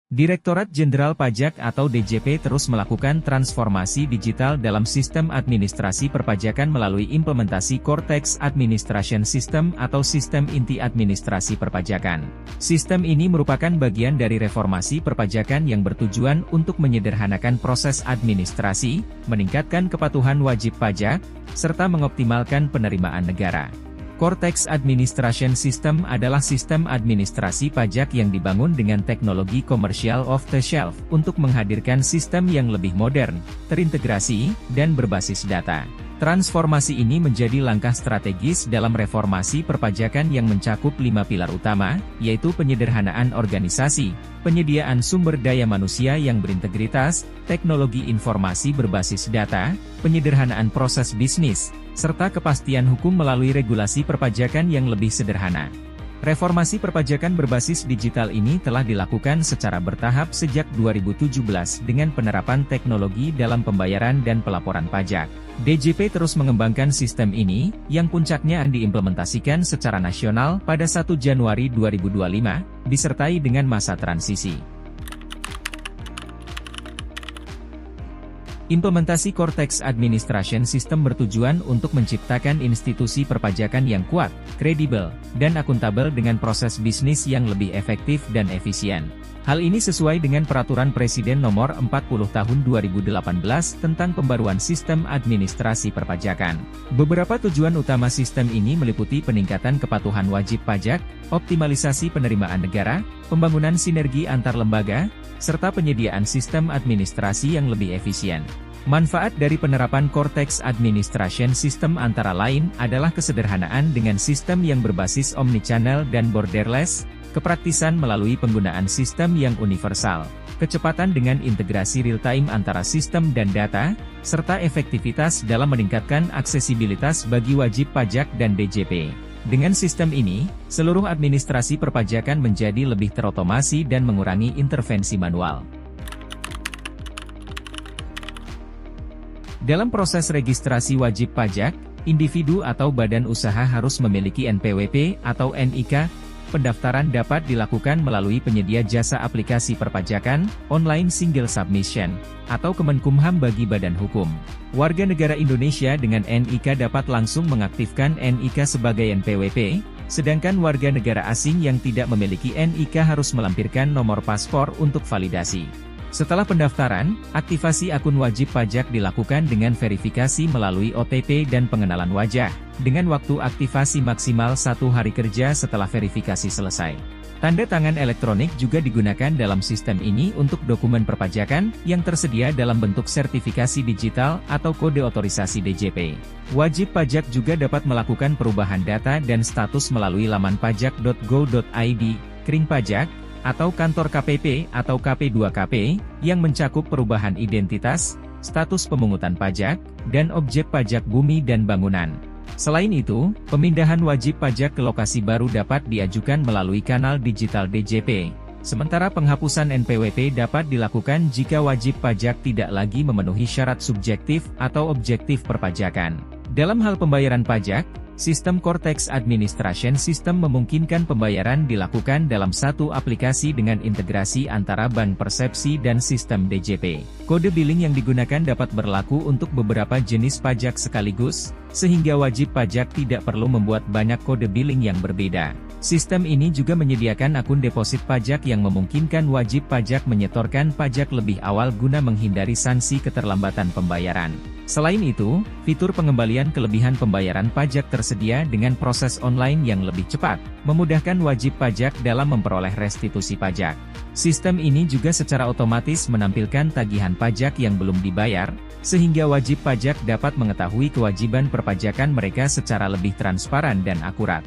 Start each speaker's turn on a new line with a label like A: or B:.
A: Direktorat Jenderal Pajak atau DJP terus melakukan transformasi digital dalam sistem administrasi perpajakan melalui implementasi Cortex Administration System atau sistem inti administrasi perpajakan. Sistem ini merupakan bagian dari reformasi perpajakan yang bertujuan untuk menyederhanakan proses administrasi, meningkatkan kepatuhan wajib pajak, serta mengoptimalkan penerimaan negara. Cortex Administration System adalah sistem administrasi pajak yang dibangun dengan teknologi komersial off-the-shelf untuk menghadirkan sistem yang lebih modern, terintegrasi, dan berbasis data. Transformasi ini menjadi langkah strategis dalam reformasi perpajakan yang mencakup 5 pilar utama, yaitu penyederhanaan organisasi, penyediaan sumber daya manusia yang berintegritas, teknologi informasi berbasis data, penyederhanaan proses bisnis, serta kepastian hukum melalui regulasi perpajakan yang lebih sederhana. Reformasi perpajakan berbasis digital ini telah dilakukan secara bertahap sejak 2017 dengan penerapan teknologi dalam pembayaran dan pelaporan pajak. DJP terus mengembangkan sistem ini, yang puncaknya diimplementasikan secara nasional pada 1 Januari 2025, disertai dengan masa transisi. Implementasi Cortex Administration System bertujuan untuk menciptakan institusi perpajakan yang kuat, kredibel, dan akuntabel dengan proses bisnis yang lebih efektif dan efisien. Hal ini sesuai dengan Peraturan Presiden Nomor 40 Tahun 2018 tentang pembaruan sistem administrasi perpajakan. Beberapa tujuan utama sistem ini meliputi peningkatan kepatuhan wajib pajak, optimalisasi penerimaan negara, pembangunan sinergi antar lembaga, serta penyediaan sistem administrasi yang lebih efisien. Manfaat dari penerapan Cortex Administration System antara lain adalah kesederhanaan dengan sistem yang berbasis omnichannel dan borderless, kepraktisan melalui penggunaan sistem yang universal, kecepatan dengan integrasi real-time antara sistem dan data, serta efektivitas dalam meningkatkan aksesibilitas bagi wajib pajak dan DJP. Dengan sistem ini, seluruh administrasi perpajakan menjadi lebih terotomasi dan mengurangi intervensi manual. Dalam proses registrasi wajib pajak, individu atau badan usaha harus memiliki NPWP atau NIK. Pendaftaran dapat dilakukan melalui penyedia jasa aplikasi perpajakan, online single submission, atau Kemenkumham bagi badan hukum. Warga negara Indonesia dengan NIK dapat langsung mengaktifkan NIK sebagai NPWP, sedangkan warga negara asing yang tidak memiliki NIK harus melampirkan nomor paspor untuk validasi. Setelah pendaftaran, aktivasi akun wajib pajak dilakukan dengan verifikasi melalui OTP dan pengenalan wajah, dengan waktu aktivasi maksimal 1 hari kerja setelah verifikasi selesai. Tanda tangan elektronik juga digunakan dalam sistem ini untuk dokumen perpajakan, yang tersedia dalam bentuk sertifikasi digital atau kode otorisasi DJP. Wajib pajak juga dapat melakukan perubahan data dan status melalui laman pajak.go.id, kering pajak, atau kantor KPP atau KP2KP, yang mencakup perubahan identitas, status pemungutan pajak, dan objek pajak bumi dan bangunan. Selain itu, pemindahan wajib pajak ke lokasi baru dapat diajukan melalui kanal digital DJP, sementara penghapusan NPWP dapat dilakukan jika wajib pajak tidak lagi memenuhi syarat subjektif atau objektif perpajakan. Dalam hal pembayaran pajak, sistem Cortex Administration System memungkinkan pembayaran dilakukan dalam satu aplikasi dengan integrasi antara bank persepsi dan sistem DJP. Kode billing yang digunakan dapat berlaku untuk beberapa jenis pajak sekaligus, sehingga wajib pajak tidak perlu membuat banyak kode billing yang berbeda. Sistem ini juga menyediakan akun deposit pajak yang memungkinkan wajib pajak menyetorkan pajak lebih awal guna menghindari sanksi keterlambatan pembayaran. Selain itu, fitur pengembalian kelebihan pembayaran pajak tersedia dengan proses online yang lebih cepat, memudahkan wajib pajak dalam memperoleh restitusi pajak. Sistem ini juga secara otomatis menampilkan tagihan pajak yang belum dibayar, sehingga wajib pajak dapat mengetahui kewajiban perpajakan mereka secara lebih transparan dan akurat.